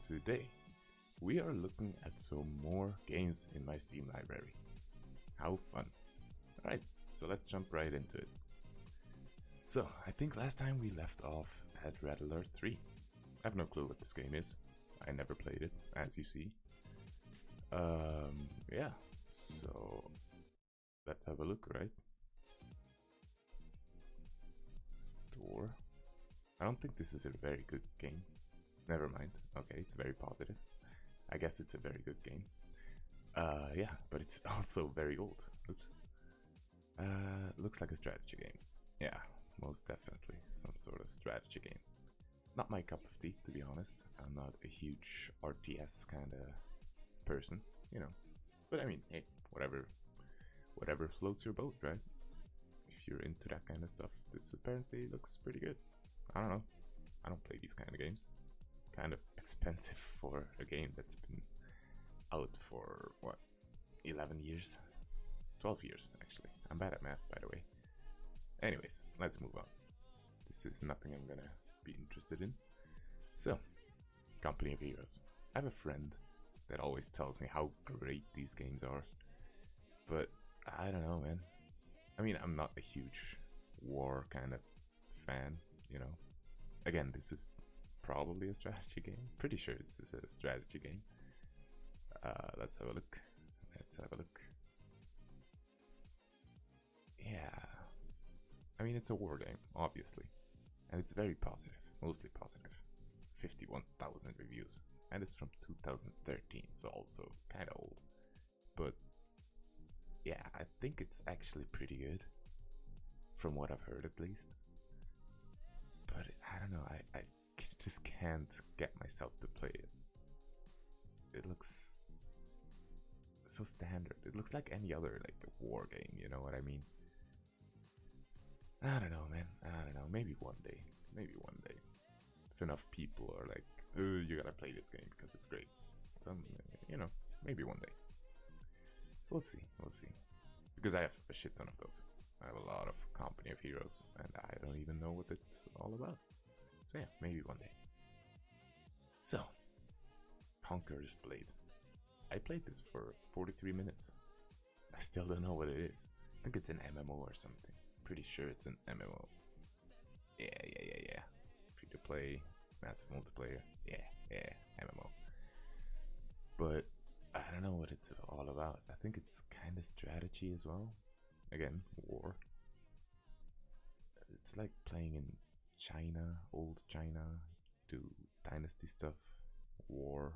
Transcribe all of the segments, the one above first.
Today, we are looking at some more games in my Steam library. How fun. Alright, so let's jump right into it. So, I think last time we left off at Rattler 3. I have no clue what this game is. I never played it, as you see. Yeah, so let's have a look, right? Store. I don't think this is a very good game. Never mind. Okay, it's very positive. I guess it's a very good game. Yeah, but it's also very old. Oops. Looks like a strategy game. Yeah, most definitely some sort of strategy game. Not my cup of tea, to be honest. I'm not a huge RTS kind of person, you know. But I mean, hey, whatever floats your boat, right? If you're into that kind of stuff, this apparently looks pretty good. I don't know. I don't play these kind of games. Kind of expensive for a game that's been out for, what, 11 years? 12 years, actually. I'm bad at math, by the way. Anyways, let's move on. This is nothing I'm gonna be interested in. So, Company of Heroes. I have a friend that always tells me how great these games are. But, I don't know, man. I mean, I'm not a huge war kind of fan, you know. Again, this is probably a strategy game. Pretty sure this is a strategy game. Let's have a look. Let's have a look. Yeah. I mean, it's a war game, obviously. And it's very positive. Mostly positive. 51,000 reviews. And it's from 2013, so also kind of old. But yeah, I think it's actually pretty good. From what I've heard, at least. But I don't know, I just can't get myself to play it. It looks so standard. It looks like any other like war game, you know what I mean? I don't know, man. I don't know. Maybe one day. Maybe one day. If enough people are like, oh, you gotta play this game because it's great. So, you know, maybe one day. We'll see. We'll see. Because I have a shit ton of those. I have a lot of Company of Heroes, and I don't even know what it's all about. So yeah, maybe one day. So, Conqueror's Blade. I played this for 43 minutes. I still don't know what it is. I think it's an MMO or something. Pretty sure it's an MMO. Yeah. Free to play, massive multiplayer. Yeah, MMO. But I don't know what it's all about. I think it's kind of strategy as well. Again, war. It's like playing in China, old China, do dynasty stuff, war.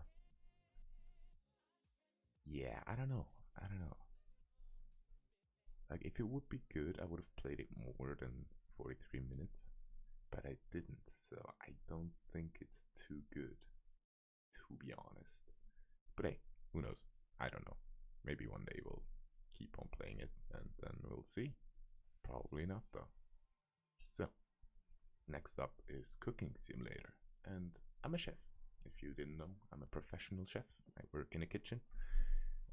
Yeah, I don't know. Like, if it would be good, I would have played it more than 43 minutes. But I didn't, so I don't think it's too good, to be honest. But hey, who knows? I don't know. Maybe one day we'll keep on playing it, and then we'll see. Probably not, though. So, next up is Cooking Simulator. And I'm a chef. If you didn't know, I'm a professional chef. I work in a kitchen.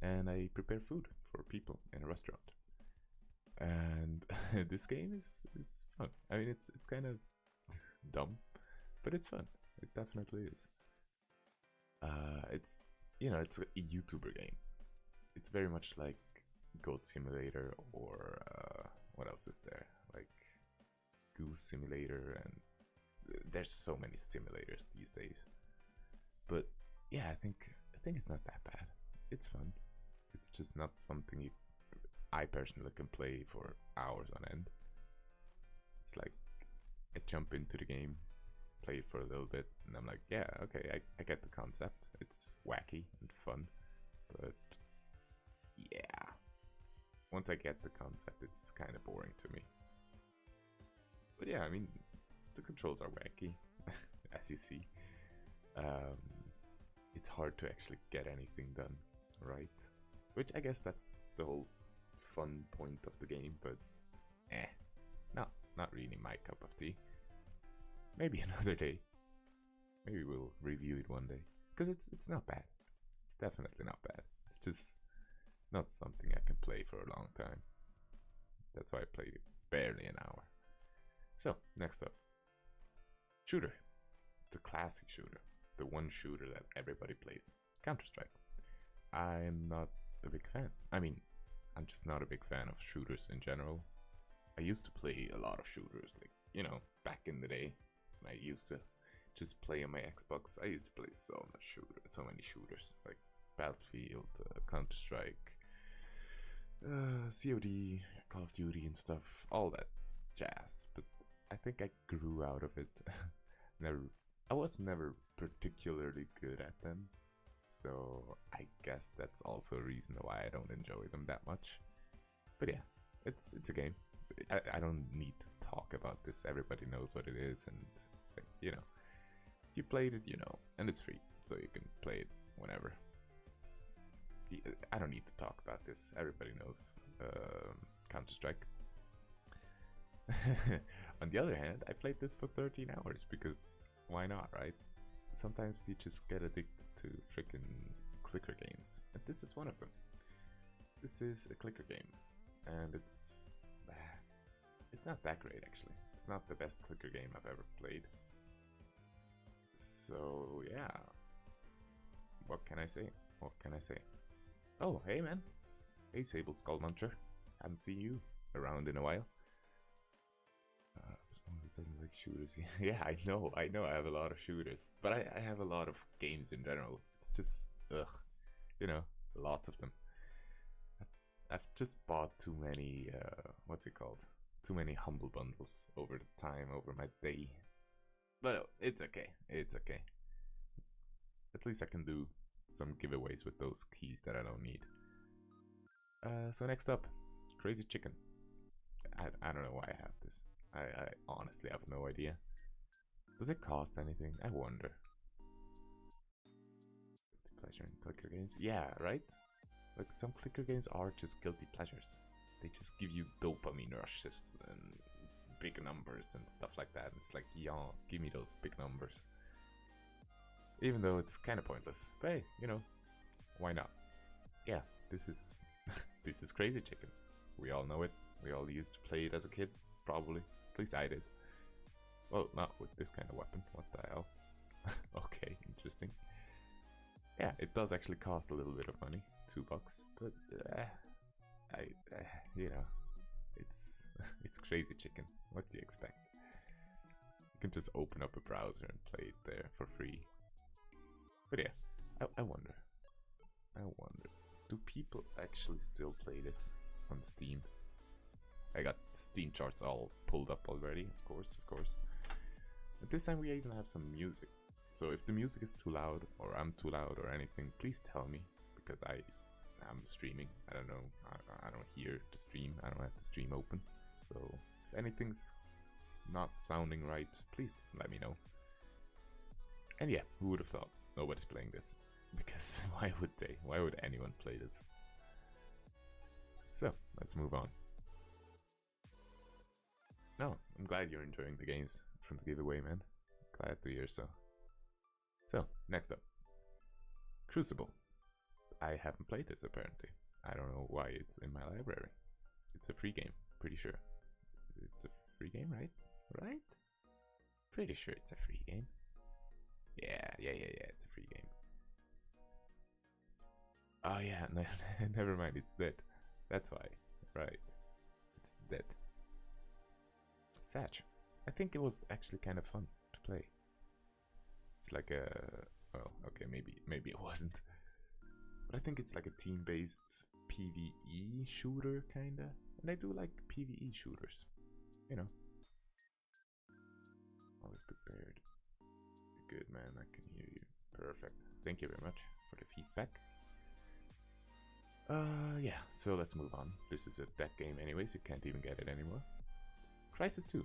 And I prepare food for people in a restaurant. And this game is fun. I mean, it's kind of dumb, but it's fun. It definitely is. It's, you know, it's a YouTuber game. It's very much like Goat Simulator or what else is there? Like Goose Simulator, and there's so many simulators these days. But yeah, I think it's not that bad. It's fun. It's just not something I personally can play for hours on end. It's like I jump into the game, play it for a little bit, and I'm like, yeah, okay, I get the concept. It's wacky and fun, but yeah, once I get the concept, it's kind of boring to me. But yeah, I mean, the controls are wacky, as you see. It's hard to actually get anything done, right? Which I guess that's the whole fun point of the game, but not really my cup of tea. Maybe another day. Maybe we'll review it one day. Because it's not bad. It's definitely not bad. It's just not something I can play for a long time. That's why I played it barely an hour. So, next up. Shooter. The classic shooter. the one shooter that everybody plays, Counter-Strike. I'm not a big fan. I mean, I'm just not a big fan of shooters in general. I used to play a lot of shooters, like, you know, back in the day. I used to just play on my Xbox. I used to play so many shooters, like Battlefield, Counter-Strike, COD, Call of Duty and stuff, all that jazz. But I think I grew out of it. I was never particularly good at them, so I guess that's also a reason why I don't enjoy them that much. But yeah, it's a game. I don't need to talk about this. Everybody knows what it is, and like, you know, if you played it, you know, and it's free, so you can play it whenever. I don't need to talk about this. Everybody knows Counter-Strike. On the other hand, I played this for 13 hours because why not, right? Sometimes you just get addicted to freaking clicker games, and this is one of them. This is a clicker game, and it's not that great actually. It's not the best clicker game I've ever played. So yeah, what can I say? What can I say? Oh, hey man, hey Sable Skull Muncher, haven't seen you around in a while. Someone who doesn't like shooters. Yeah, I know, I have a lot of shooters, but I have a lot of games in general. It's just, you know, lots of them. I've just bought too many, what's it called? Too many humble bundles over the time, over my day. But it's okay, it's okay. At least I can do some giveaways with those keys that I don't need. So next up, Crazy Chicken. I don't know why I have this. I honestly have no idea. Does it cost anything? I wonder. Guilty pleasure in clicker games? Yeah, right? Like some clicker games are just guilty pleasures. They just give you dopamine rushes and big numbers and stuff like that. It's like, yeah, give me those big numbers. Even though it's kind of pointless. But hey, you know, why not? Yeah, this is this is Crazy Chicken. We all know it. We all used to play it as a kid, probably. At least I did. Well, not with this kind of weapon. What the hell? Okay, interesting. Yeah, it does actually cost a little bit of money, $2, but you know, it's Crazy Chicken. What do you expect? You can just open up a browser and play it there for free. But yeah, I wonder, do people actually still play this on Steam? I got Steam charts all pulled up already, of course. But this time we even have some music. So if the music is too loud, or I'm too loud, or anything, please tell me, because I'm streaming. I don't know. I don't hear the stream. I don't have the stream open. So if anything's not sounding right, please let me know. And yeah, who would have thought? Nobody's playing this. Because why would they? Why would anyone play this? So let's move on. No, I'm glad you're enjoying the games from the giveaway, man. Glad to hear so. So, next up. Crucible. I haven't played this apparently. I don't know why it's in my library. It's a free game, pretty sure. It's a free game, right? Right? Pretty sure it's a free game. Yeah, it's a free game. Oh yeah, no, never mind, it's dead. That's why, right. It's dead. Satch. I think it was actually kind of fun to play. It's like a, well, okay, maybe it wasn't. But I think it's like a team-based PvE shooter, kinda. And I do like PvE shooters, you know. Always prepared. Good, man, I can hear you. Perfect. Thank you very much for the feedback. Yeah, so let's move on. This is a dead game anyways, you can't even get it anymore. Crysis 2,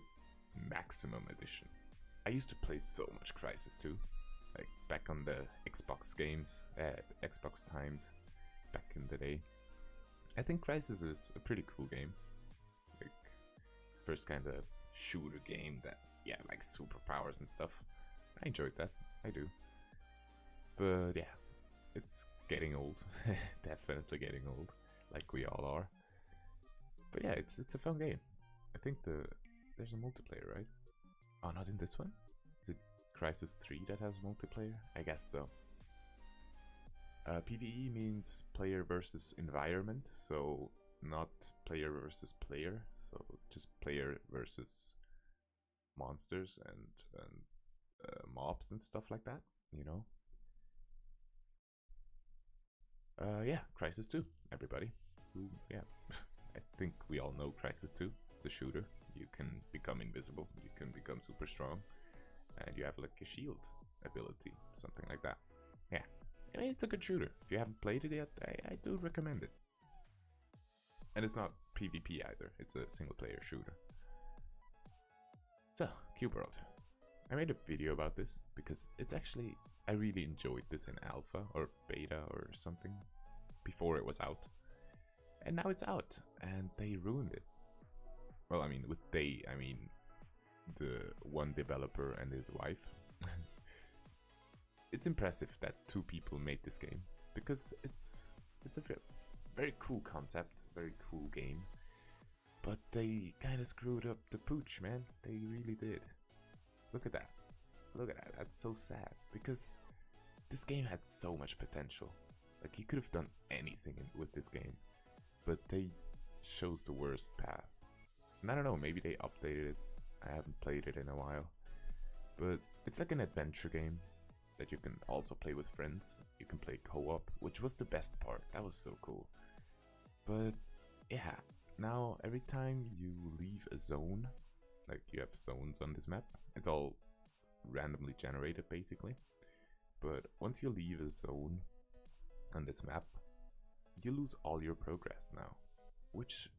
Maximum Edition. I used to play so much Crysis 2, like back on the Xbox games, Xbox times, back in the day. I think Crysis is a pretty cool game. Like, first kind of shooter game that, yeah, like superpowers and stuff. I enjoyed that, I do. But yeah, it's getting old, definitely getting old, like we all are. But yeah, it's a fun game. I think there's a multiplayer, right? Oh, not in this one? Is it Crysis 3 that has multiplayer? I guess so. PvE means player versus environment, so not player versus player, so just player versus monsters and mobs and stuff like that, you know. Yeah, Crysis 2, everybody. Ooh, yeah, I think we all know Crysis 2. It's a shooter. You can become invisible, you can become super strong, and you have like a shield ability, something like that. Yeah, I mean, it's a good shooter. If you haven't played it yet, I do recommend it. And it's not PvP either, it's a single player shooter. So, Cube World. I made a video about this because it's actually, I really enjoyed this in alpha or beta or something before it was out. And now it's out, and they ruined it. Well, I mean, with they, I mean the one developer and his wife. It's impressive that 2 people made this game, because it's a very cool concept, very cool game. But they kind of screwed up the pooch, man. They really did. Look at that. Look at that. That's so sad, because this game had so much potential. Like, you could have done anything with this game, but they chose the worst path. And I don't know, maybe they updated it. I haven't played it in a while. But it's like an adventure game that you can also play with friends. You can play co-op, which was the best part. That was so cool. But yeah, now every time you leave a zone, like you have zones on this map, it's all randomly generated basically. But once you leave a zone on this map, you lose all your progress now. Which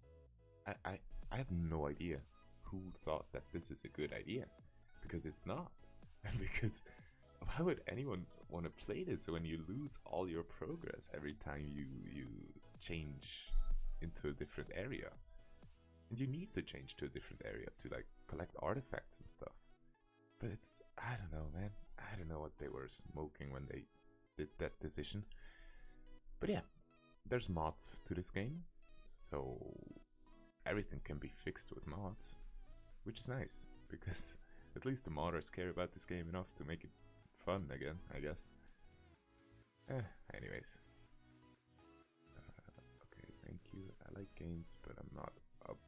I have no idea who thought that this is a good idea, because it's not. Because why would anyone want to play this when you lose all your progress every time you change into a different area? And you need to change to a different area to like collect artifacts and stuff. But it's, I don't know, man. I don't know what they were smoking when they did that decision. But yeah, there's mods to this game, so everything can be fixed with mods, which is nice, because at least the modders care about this game enough to make it fun again, I guess. Anyways. Okay, thank you. I like games, but I'm not up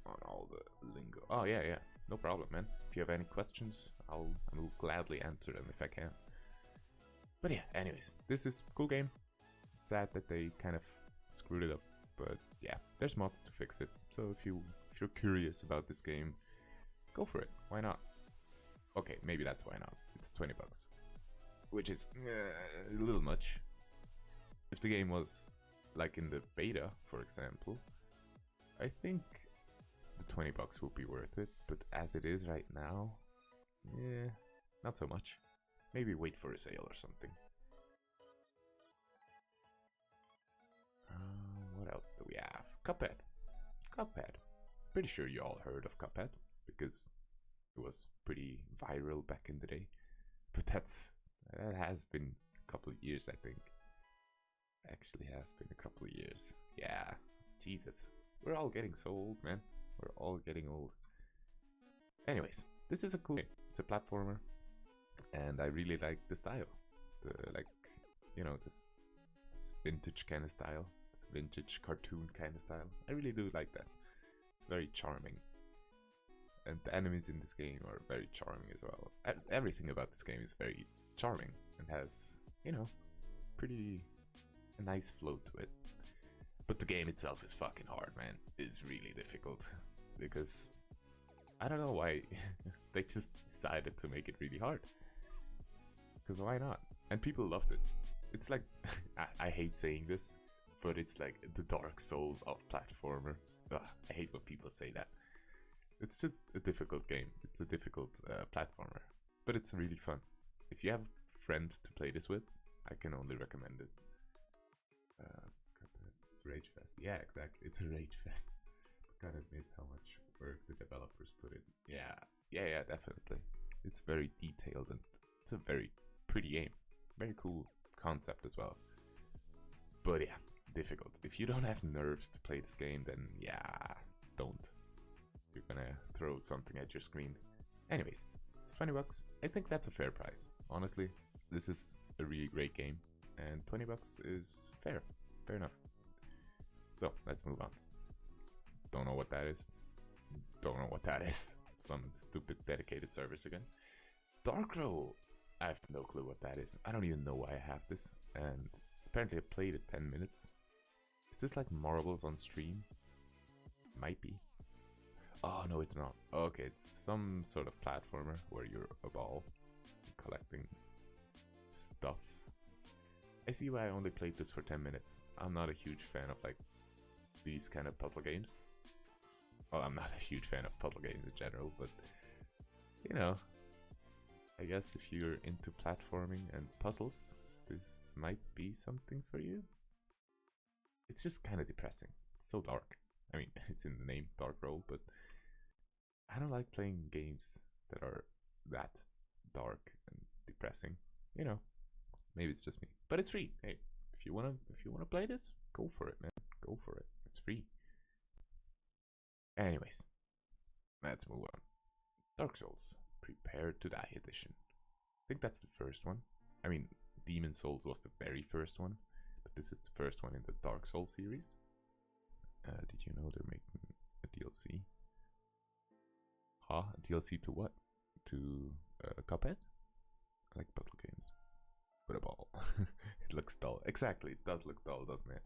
on all the lingo. Oh, yeah, no problem, man. If you have any questions, I will gladly answer them if I can. But yeah, anyways, this is a cool game. Sad that they kind of screwed it up, but yeah, there's mods to fix it. So if you're curious about this game, go for it. Why not? Okay, maybe that's why not. It's 20 bucks, which is a little much. If the game was like in the beta, for example, I think the 20 bucks would be worth it. But as it is right now, yeah, not so much. Maybe wait for a sale or something. What else do we have? Cuphead. Pretty sure you all heard of Cuphead, because it was pretty viral back in the day. But that has been a couple of years, I think. Actually has been a couple of years. Yeah, Jesus. We're all getting so old, man. We're all getting old. Anyways, this is a cool game. It's a platformer, and I really like the style. Like, you know, this vintage kind of style. Vintage cartoon kind of style. I really do like that. It's very charming. And the enemies in this game are very charming as well. Everything about this game is very charming and has, you know, pretty a nice flow to it. But the game itself is fucking hard, man. It's really difficult, because I don't know why they just decided to make it really hard. Because why not? And people loved it. It's like, I hate saying this, but it's like the Dark Souls of platformer. Ugh, I hate when people say that. It's just a difficult game. It's a difficult platformer, but it's really fun. If you have a friend to play this with, I can only recommend it. Rage Fest. Yeah, exactly. It's a Rage Fest. Gotta admit how much work the developers put in. Yeah, definitely. It's very detailed, and it's a very pretty game. Very cool concept as well. But yeah, difficult. If you don't have nerves to play this game, then yeah, don't. You're gonna throw something at your screen. Anyways, It's 20 bucks. I think that's a fair price. Honestly, this is a really great game, and 20 bucks is fair. Fair enough. So, let's move on. Don't know what that is. Don't know what that is. Some stupid dedicated service again. Dark Roll. I have no clue what that is. I don't even know why I have this. And apparently I played it 10 minutes. Is this like Marbles on stream? Might be. Oh, no, it's not. Okay, it's some sort of platformer where you're a ball collecting stuff. I see why I only played this for 10 minutes. I'm not a huge fan of like these kind of puzzle games. Well, I'm not a huge fan of puzzle games in general, but you know, I guess if you're into platforming and puzzles, this might be something for you. It's just kind of depressing. It's so dark. I mean, it's in the name, Dark Roll, but I don't like playing games that are that dark and depressing. You know, maybe it's just me, but it's free. Hey, if you wanna play this, go for it, man. Go for it. It's free. Anyways, let's move on. Dark Souls, Prepare to Die edition. I think that's the first one. I mean, Demon Souls was the very first one, but this is the first one in the Dark Souls series. Did you know they're making a DLC? Huh? A DLC to what? To Cuphead? I like puzzle games. With a ball. It looks dull. Exactly, it does look dull, doesn't it?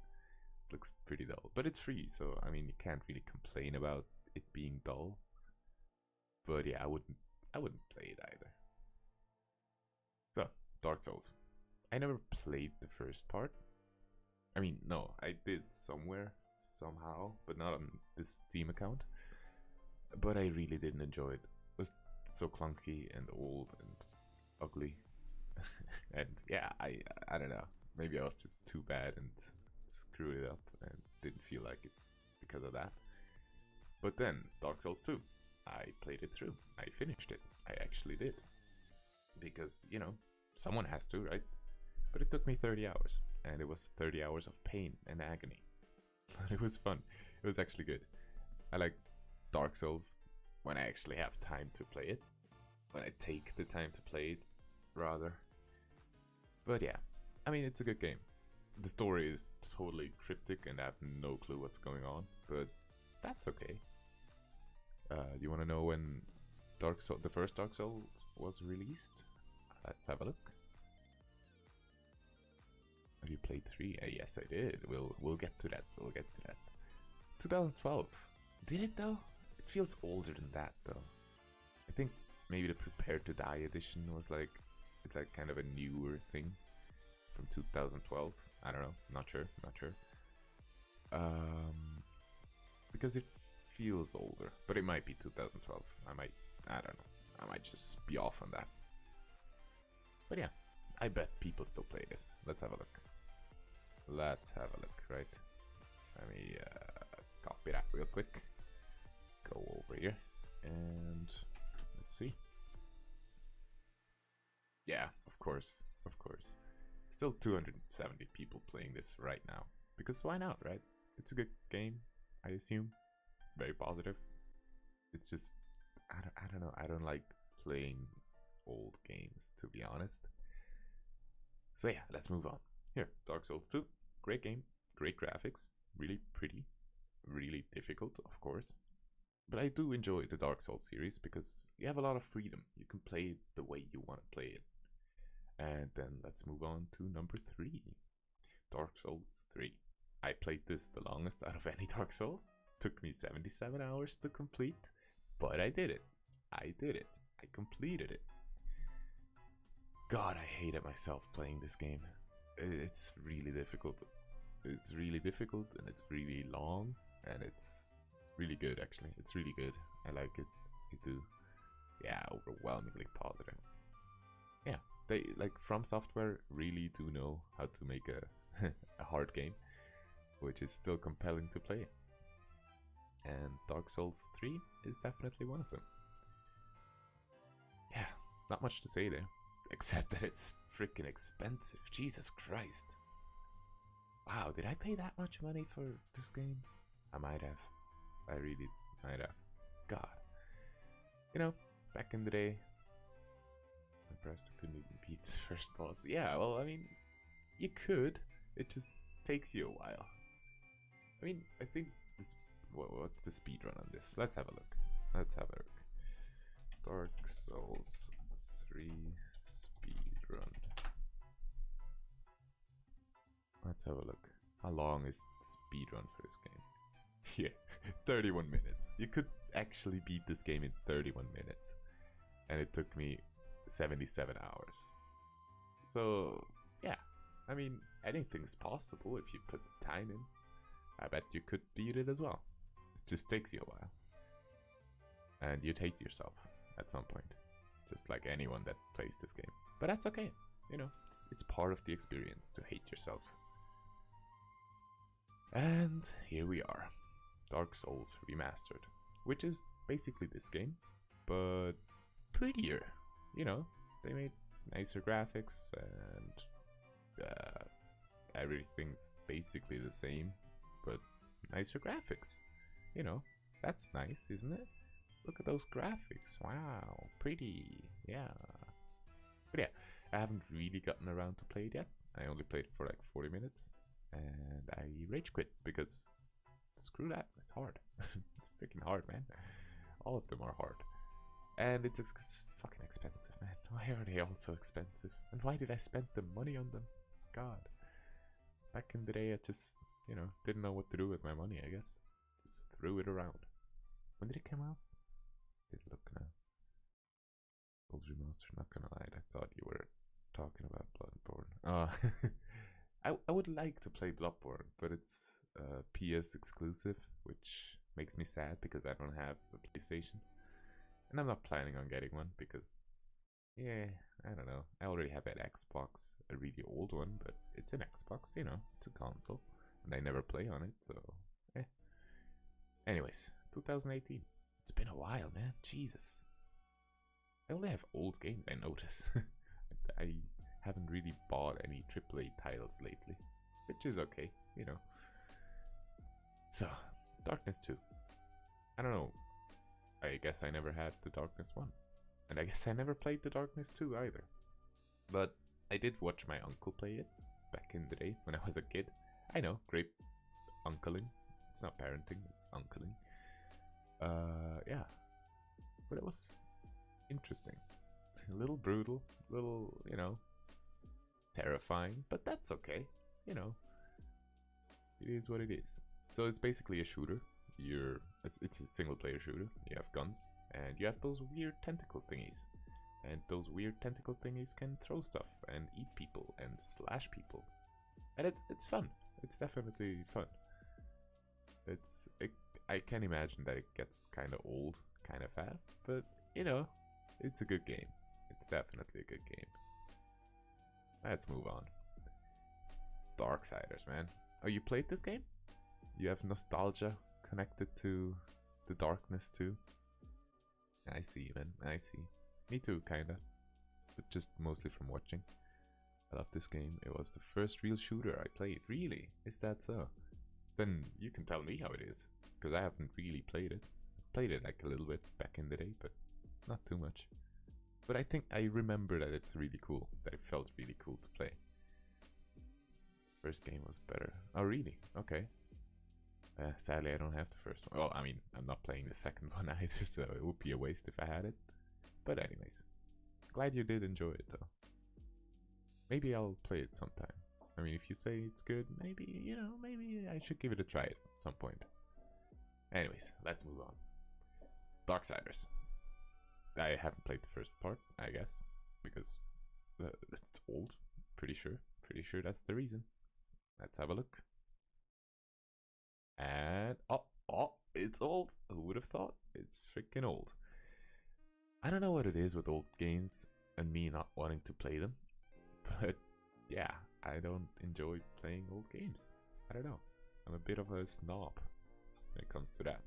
It looks pretty dull. But it's free, so I mean you can't really complain about it being dull. But yeah, I wouldn't play it either. So, Dark Souls. I never played the first part. I mean, no, I did somewhere, somehow, but not on this Steam account. But I really didn't enjoy it. It was so clunky and old and ugly. And yeah, I don't know. Maybe I was just too bad and screwed it up and didn't feel like it because of that. But then, Dark Souls 2. I played it through. I finished it. I actually did. Because, you know, someone has to, right? But it took me 30 hours. And it was 30 hours of pain and agony. But it was fun. It was actually good. I like Dark Souls when I actually have time to play it. When I take the time to play it, rather. But yeah, I mean, it's a good game. The story is totally cryptic and I have no clue what's going on. But that's okay. Do you want to know when the first Dark Souls was released? Let's have a look. Have you played 3? Yes, I did. We'll get to that. We'll get to that. 2012. Did it though? It feels older than that though. I think maybe the Prepare to Die edition was like it's like kind of a newer thing from 2012. I don't know. Not sure. Because it feels older, but it might be 2012. I don't know. I might just be off on that. But yeah, I bet people still play this. Let's have a look. Right? Let me copy that real quick. Go over here and let's see. Yeah, of course. Still 270 people playing this right now. Because why not, right? It's a good game, I assume. Very positive. It's just, I don't know. I don't like playing old games, to be honest. So yeah, let's move on. Here, Dark Souls 2. Great game. Great graphics. Really pretty. Really difficult, of course. But I do enjoy the Dark Souls series because you have a lot of freedom. You can play it the way you want to play it. And then let's move on to number 3. Dark Souls 3. I played this the longest out of any Dark Souls. Took me 77 hours to complete, but I did it. I completed it. God, I hated myself playing this game. It's really difficult. And it's really long, and it's really good actually. It's really good. I like it. I do. Yeah, overwhelmingly positive. Yeah, they like From Software really do know how to make a a hard game, which is still compelling to play. And Dark Souls 3 is definitely one of them. Yeah, not much to say there, except that it's freaking expensive. Jesus Christ. Wow, did I pay that much money for this game? I might have. I really might have. God. You know, back in the day, impressed I couldn't even beat the first boss. Yeah, well, I mean, you could. It just takes you a while. I mean, I think this. What's the speed run on this? Let's have a look. Let's have a look. Dark Souls 3 speed run. Let's have a look. How long is the speed run for this game? Yeah, 31 minutes. You could actually beat this game in 31 minutes. And it took me 77 hours. So, yeah. I mean, anything's possible if you put the time in. I bet you could beat it as well. It just takes you a while. And you'd hate yourself at some point. Just like anyone that plays this game. But that's okay. You know, it's part of the experience to hate yourself. And here we are. Dark Souls Remastered. Which is basically this game, but prettier. You know, they made nicer graphics and everything's basically the same, but nicer graphics. You know, that's nice, isn't it? Look at those graphics. Wow, pretty. Yeah. But yeah, I haven't really gotten around to play it yet. I only played it for like 40 minutes. And I rage quit because screw that. It's hard. It's freaking hard, man. All of them are hard. And it's fucking expensive, man. Why are they all so expensive? And why did I spend the money on them? God. Back in the day, I just, you know, didn't know what to do with my money, I guess. Just threw it around. When did it come out? Did look now. Old Remastered, not gonna lie, I thought you were talking about Bloodborne. I would like to play Bloodborne, but it's PS exclusive, which makes me sad because I don't have a PlayStation. And I'm not planning on getting one because, yeah, I don't know. I already have an Xbox, a really old one, but it's an Xbox, you know, it's a console. And I never play on it, so, eh. Anyways, 2018. It's been a while, man. Jesus. I only have old games, I notice. I haven't really bought any AAA titles lately, which is okay, you know. So, Darkness 2. I don't know. I guess I never had the Darkness 1. And I guess I never played the Darkness 2 either. But I did watch my uncle play it back in the day when I was a kid. I know, great uncling. It's not parenting, it's uncling. Yeah. But it was interesting. A little brutal, a little, you know, terrifying, but that's okay. You know, it is what it is. So it's basically a shooter. It's a single player shooter. You have guns and you have those weird tentacle thingies. And those weird tentacle thingies can throw stuff and eat people and slash people. And it's fun. It's definitely fun. I can imagine that it gets kind of old kind of fast, but you know, it's a good game. It's definitely a good game. Let's move on. Darksiders, man. Oh, you played this game? You have nostalgia connected to the Darkness too? I see, man. I see. Me too, kinda. But just mostly from watching. I love this game. It was the first real shooter I played. Really? Is that so? Then you can tell me how it is. Because I haven't really played it. I played it like a little bit back in the day, but not too much. But I think I remember that it's really cool. That it felt really cool to play. First game was better. Oh, really? Okay. Sadly, I don't have the first one. Well, I mean, I'm not playing the second one either, so it would be a waste if I had it. But anyways, glad you did enjoy it, though. Maybe I'll play it sometime. I mean, if you say it's good, maybe, you know, maybe I should give it a try at some point. Anyways, let's move on. Darksiders. I haven't played the first part, I guess, because it's old. Pretty sure that's the reason. Let's have a look. And oh, it's old. Who would have thought? It's freaking old. I don't know what it is with old games and me not wanting to play them, but yeah, I don't enjoy playing old games. I don't know. I'm a bit of a snob when it comes to that.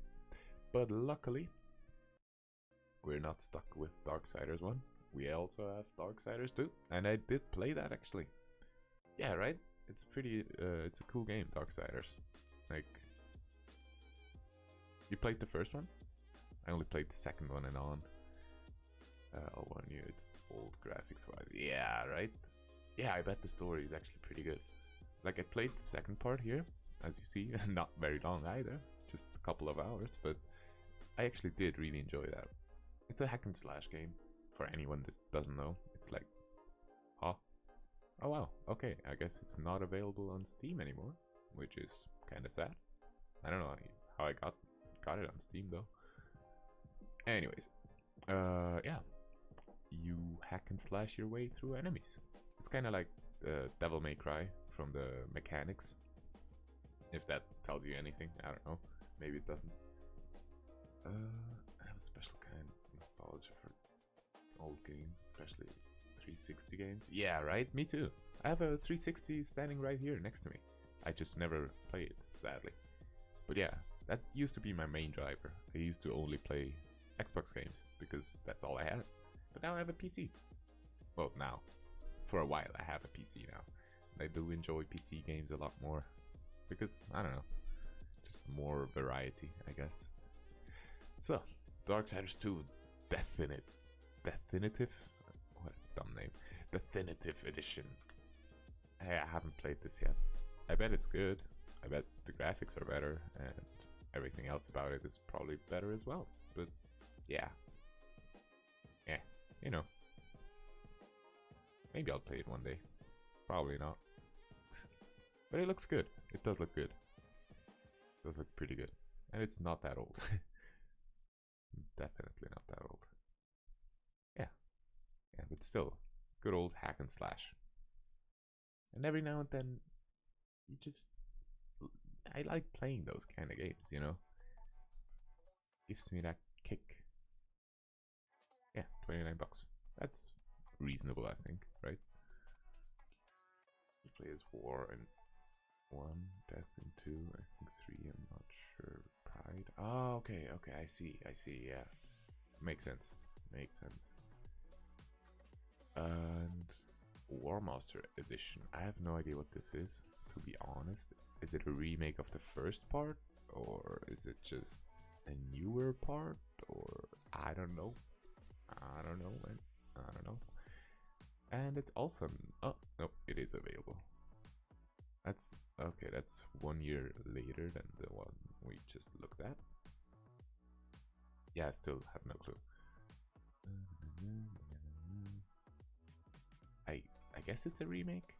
But luckily, we're not stuck with Darksiders 1. We also have Darksiders 2, and I did play that actually. Yeah, right? It's pretty, it's a cool game, Darksiders. Like, you played the first one? I only played the second one and on. I'll warn you, it's old graphics wise. Yeah, right? Yeah, I bet the story is actually pretty good. Like, I played the second part here, as you see, not very long either, just a couple of hours, but I actually did really enjoy that. It's a hack and slash game, for anyone that doesn't know. It's like, huh? Oh wow, okay, I guess it's not available on Steam anymore, which is kinda sad. I don't know how I got it on Steam though. Anyways, yeah, you hack and slash your way through enemies. It's kind of like Devil May Cry from the mechanics. If that tells you anything, I don't know. Maybe it doesn't. I have a special kind of nostalgia for old games, especially 360 games. Yeah, right. Me too. I have a 360 standing right here next to me. I just never play it, sadly. But yeah, that used to be my main driver. I used to only play Xbox games because that's all I had. But now I have a PC. Well, now. For a while I have a PC now. And I do enjoy PC games a lot more. Because, I don't know. Just more variety, I guess. So, Darksiders 2 Definitive? What a dumb name. Definitive Edition. Hey, I haven't played this yet. I bet it's good. I bet the graphics are better. And everything else about it is probably better as well. But, yeah. Yeah, you know. Maybe I'll play it one day. Probably not. But it looks good. It does look good. It does look pretty good. And it's not that old. Definitely not that old. Yeah. Yeah, but still. Good old hack and slash. And every now and then, you just... I like playing those kind of games, you know? Gives me that kick. Yeah, 29 bucks. That's reasonable, I think, right? You play as War and 1, Death in 2, I think 3, I'm not sure. Pride. Oh, okay, I see, yeah. Makes sense. And Warmaster edition. I have no idea what this is, to be honest. Is it a remake of the first part? Or is it just a newer part? Or I don't know. I don't know. And it's also... Oh, no, it is available. That's... Okay, that's 1 year later than the one we just looked at. Yeah, I still have no clue. I guess it's a remake?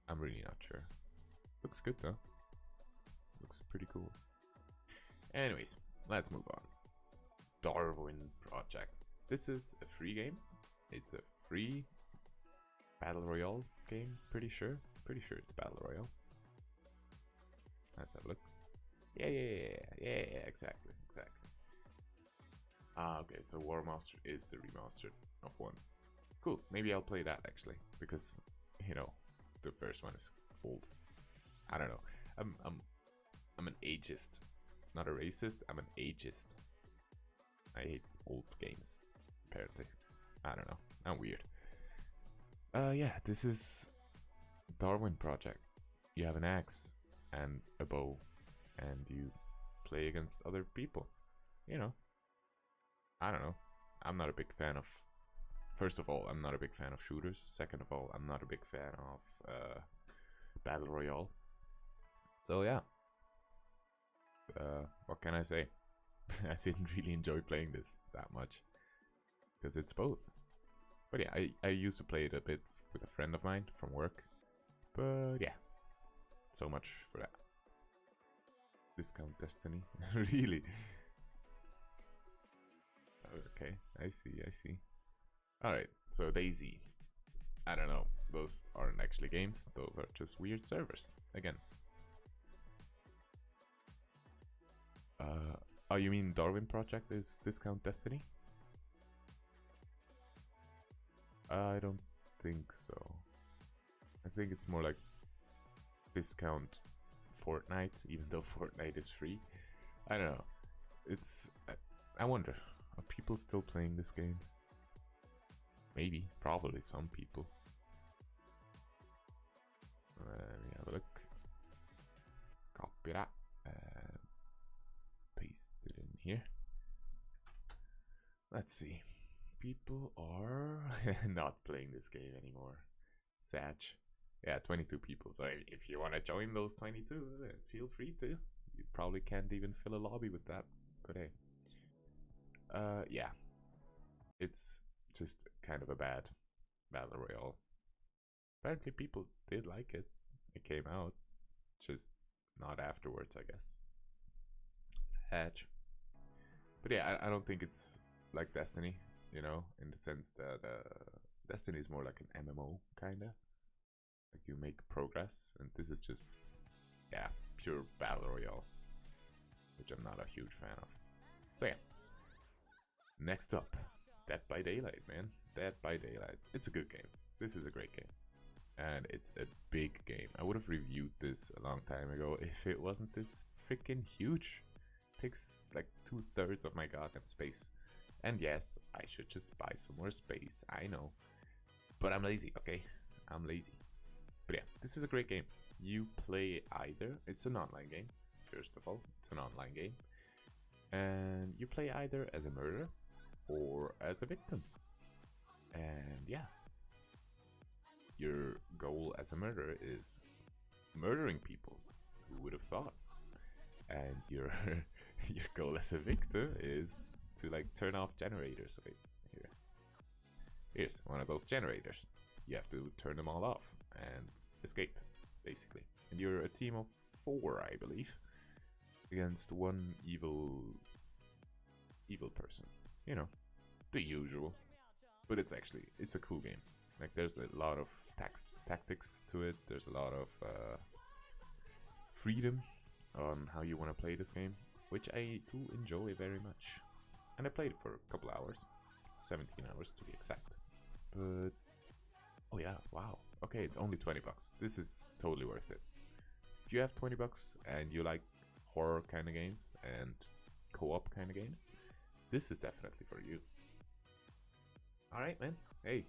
I'm really not sure. Looks good though. Looks pretty cool. Anyways, let's move on. Darwin Project. This is a free game. It's a free battle royale game, pretty sure. Pretty sure it's battle royale. Let's have a look. Yeah, exactly. Okay, so Warmaster is the remastered of 1. Cool, maybe I'll play that actually, because, you know, the first one is old. I don't know. I'm an ageist. Not a racist, I'm an ageist. I hate old games, apparently. I don't know, I'm weird. Yeah, this is Darwin Project. You have an axe and a bow, and you play against other people. You know, I don't know. I'm not a big fan of... First of all, I'm not a big fan of shooters. Second of all, I'm not a big fan of battle royale. So yeah. What can I say? I didn't really enjoy playing this that much, because it's both. But yeah, I used to play it a bit with a friend of mine from work. But yeah, so much for that. Discount Destiny, really? Okay, I see. Alright, so DayZ. I don't know, those aren't actually games, those are just weird servers, again. Oh, you mean Darwin Project is Discount Destiny? I don't think so. I think it's more like Discount Fortnite, even though Fortnite is free. I don't know. It's... I wonder, are people still playing this game? Maybe, probably some people. Let me have a look. Copy that. Paste it in here. Let's see. people are not playing this game anymore. Sad. Yeah, 22 people. So if you want to join those 22, feel free to. You probably can't even fill a lobby with that, but hey. Yeah. It's just kind of a bad battle royale. Apparently people did like it. It came out, just not afterwards, I guess. Sad. But yeah, I don't think it's like Destiny, you know, in the sense that Destiny is more like an MMO, kinda. Like you make progress, and this is just, yeah, pure battle royale, which I'm not a huge fan of. So yeah. Next up, Dead by Daylight, man. Dead by Daylight. It's a good game. This is a great game. And it's a big game. I would have reviewed this a long time ago if it wasn't this freaking huge. It takes like 2/3 of my goddamn space. And yes, I should just buy some more space, I know. But I'm lazy, okay? I'm lazy. But yeah, this is a great game. You play either, it's an online game, first of all, it's an online game. And you play either as a murderer or as a victim. And yeah, your goal as a murderer is murdering people. Who would have thought? And your your goal as a victim is to like turn off generators. Wait, here's one of those generators. You have to turn them all off and escape, basically. And you're a team of 4, I believe, against one evil person. You know, the usual. But it's a cool game. Like there's a lot of tactics to it. There's a lot of freedom on how you want to play this game, which I do enjoy very much. And I played it for a couple hours, 17 hours to be exact. But oh yeah, wow. Okay, it's only $20. This is totally worth it. If you have $20 and you like horror kind of games and co-op kind of games, this is definitely for you. Alright, man. Hey,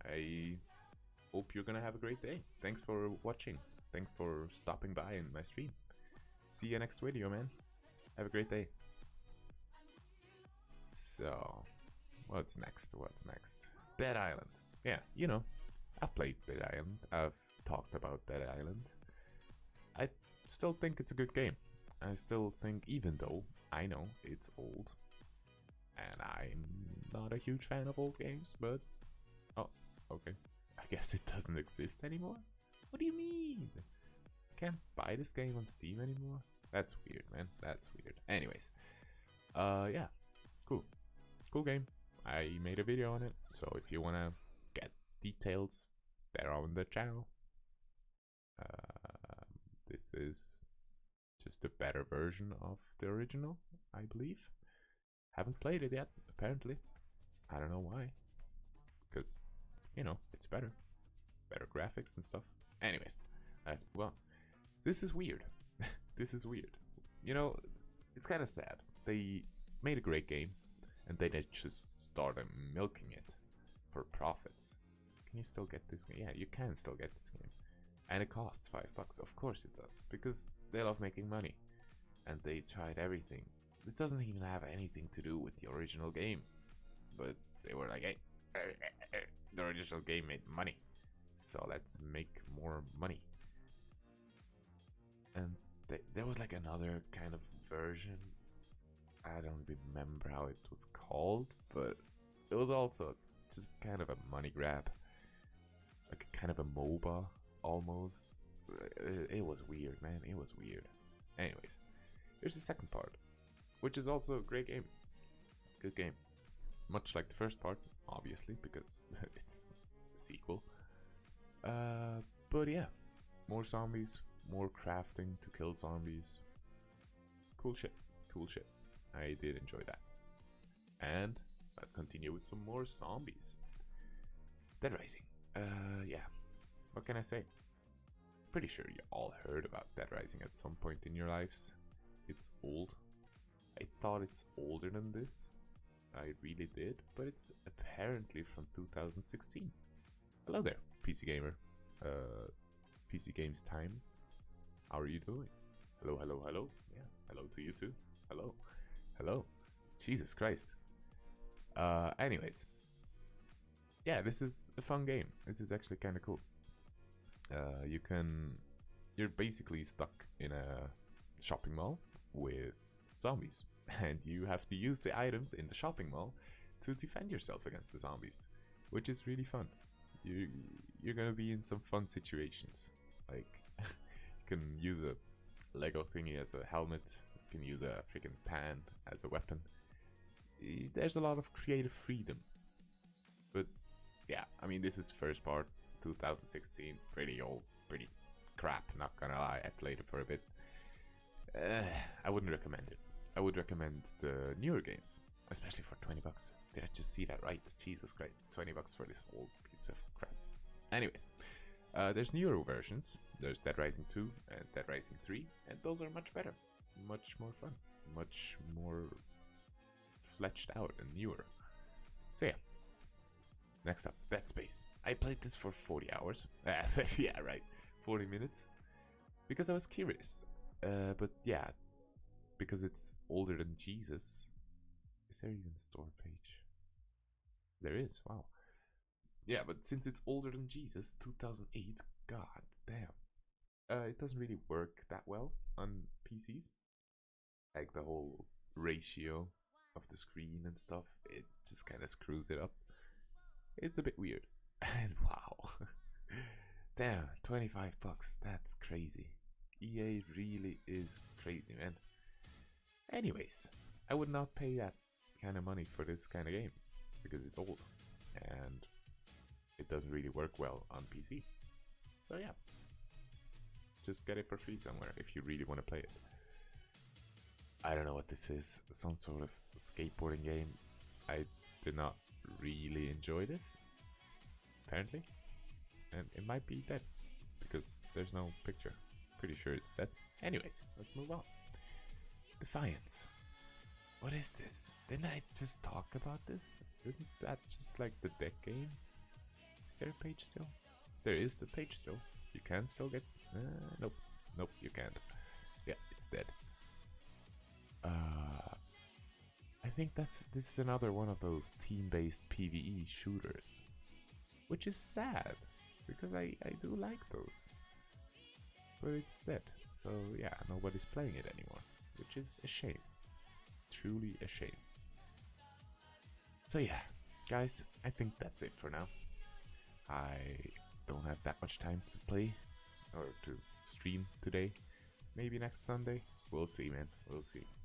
I hope you're gonna have a great day. Thanks for watching. Thanks for stopping by in my stream. See you next video, man. Have a great day. So, what's next? Dead Island. Yeah, you know, I've played Dead Island. I've talked about Dead Island. I still think it's a good game. I still think, even though I know it's old, and I'm not a huge fan of old games, but oh, okay. I guess it doesn't exist anymore? What do you mean? Can't buy this game on Steam anymore? That's weird, man. That's weird. Anyways, yeah, cool game. I made a video on it, so if you wanna get details, they're on the channel. This is just a better version of the original, I believe. Haven't played it yet, apparently. I don't know why. Because, you know, it's better. Better graphics and stuff. Anyways, let's move on. This is weird. This is weird. You know, it's kind of sad. They made a great game, and then they just started milking it for profits. Can you still get this game? Yeah, you can still get this game. And it costs $5. Of course it does. Because they love making money. And they tried everything. This doesn't even have anything to do with the original game. But they were like, hey, the original game made money. So let's make more money. And there was like another kind of version. I don't remember how it was called. But it was also just kind of a money grab. Like a kind of a MOBA almost. It was weird, man. It was weird. Anyways, here's the second part, which is also a great game. Good game. Much like the first part, obviously, because it's a sequel. But yeah, more zombies, more crafting to kill zombies. Cool shit, cool shit. I did enjoy that. And let's continue with some more zombies. Dead Rising. Yeah, what can I say? Pretty sure you all heard about Dead Rising at some point in your lives. It's old. I thought it's older than this. I really did, but it's apparently from 2016. Hello there, PC Gamer. PC Games Time. How are you doing? Hello, hello, hello. Yeah, hello to you too. Hello, hello. Jesus Christ. Anyways, yeah, this is a fun game. This is actually kind of cool. You're basically stuck in a shopping mall with zombies, and you have to use the items in the shopping mall to defend yourself against the zombies, which is really fun. You you're gonna be in some fun situations. Like you can use a Lego thingy as a helmet. You can use a freaking pan as a weapon. There's a lot of creative freedom. But yeah, I mean, this is the first part, 2016, pretty old, pretty crap, not gonna lie. I played it for a bit. I wouldn't recommend it. I would recommend the newer games, especially for 20 bucks. Did I just see that right? Jesus Christ, 20 bucks for this old piece of crap. Anyways, there's newer versions. There's Dead Rising 2 and Dead Rising 3, and those are much better, much more fun, much more fleshed out and newer. So yeah. Next up, Dead Space. I played this for 40 hours. Yeah, right, 40 minutes. Because I was curious. But yeah, because it's older than Jesus. Is there even a store page? There is, wow. Yeah, but since it's older than Jesus, 2008, god damn. It doesn't really work that well on PCs. Like the whole ratio of the screen and stuff, it just kind of screws it up. It's a bit weird. And wow. Damn, 25 bucks. That's crazy. EA really is crazy, man. Anyways, I would not pay that kind of money for this kind of game because it's old and it doesn't really work well on PC. So yeah, just get it for free somewhere if you really want to play it. I don't know what this is. Some sort of skateboarding game. I did not really enjoy this, apparently, and it might be dead because there's no picture. Pretty sure it's dead. Anyways, let's move on. Defiance. What is this? Didn't I just talk about this? Isn't that just like the deck game? Is there a page still? There is the page still. You can still get... nope. Nope, you can't. Yeah, it's dead. I think this is another one of those team-based PvE shooters, which is sad because I do like those, but it's dead. So yeah, nobody's playing it anymore, which is a shame, truly a shame. So yeah, guys, I think that's it for now. I don't have that much time to play or to stream today. Maybe next Sunday. We'll see, man. We'll see.